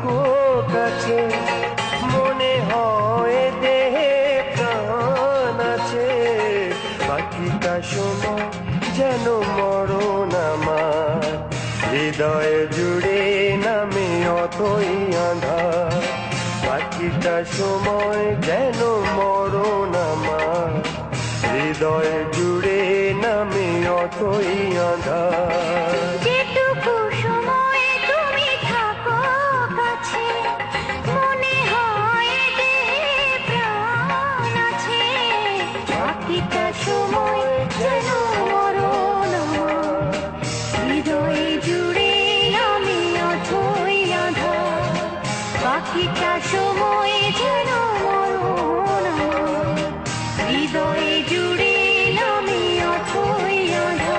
থাকো কাছে, মনে হয় দেহে প্রাণ আছে। বাকিটা সময় যেন মরণ আমার, হৃদয় জুড়ে নামে অথই আঁধার। বাকিটা সময় যেন মরণ আমার, হৃদয় জুড়ে নামে অথই আঁধার। যেটুকু সময় তুমি থাকো কাছে, মনে হয় দেহে প্রাণ আছে। বাকিটা সময় যেন মরণ আমার, হৃদয়ে জুড়ে নামে অথই আঁধার। বাকিটা সময় যেন মরণ আমার, হৃদয়ে জুড়ে নামে অথই আঁধার।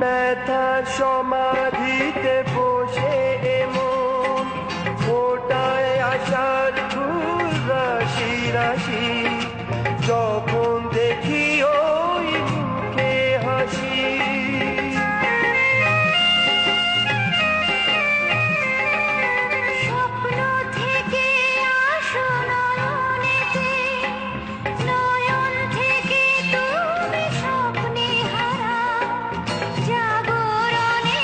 ব্যথার সমাধিতে বসে এমন ফোটায় আশার ফুল রাশি রাশি। যখন দেখি ওই মুখে হাসি, স্বপ্ন থেকে আসো নয়নেতে, নয়ন থেকে তুমি স্বপ্নে হারা। জাগরণে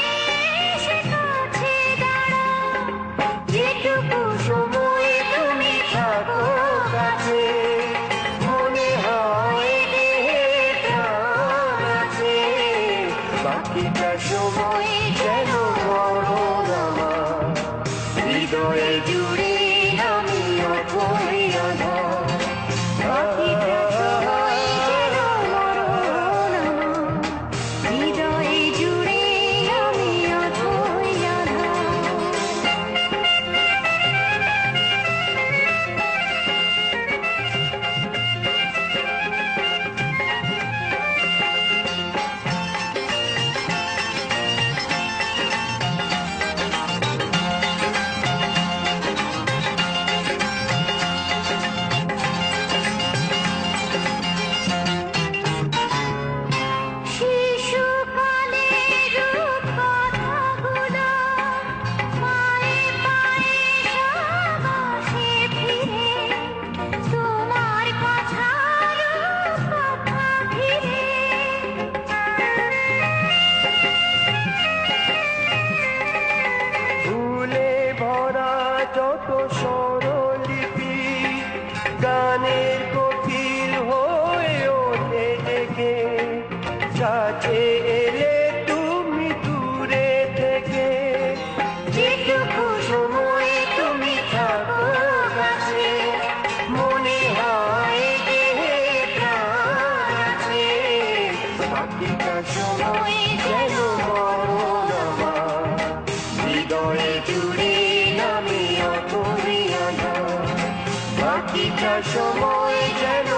এসে কাছে দাঁড়াও, যেটুকু সময় তুমি থাকো কাছে, মনে হয় দেহে প্রাণ আছে। বাকিটা সময় যেন মরণ আমার, হৃদয়ে জুড়ে আমি অথই আঁধার। বাকিটা সময় যেন মরণ আমার, হৃদয়ে জুড়ে আমি অথই আঁধার। শিশুকালের কথাগুলো পায়ে পায়ে সব আসে ফিরে, তোমার কথার কথা ঘিরে। ফুলে ভরা যত স্বরলিপি, গানের কোকিল হয়ে ওঠে ডেকে। কাছে এলে তুমি দূরে থেকে, যেটুকু সময় তুমি থাকো কাছে, মনে হয় দেহে প্রাণ আছে। বাকিটা সময় যেন মরণ আমার, হৃদয়ে জুড়ে নামে অথই আঁধার। বাকিটা সময় যেন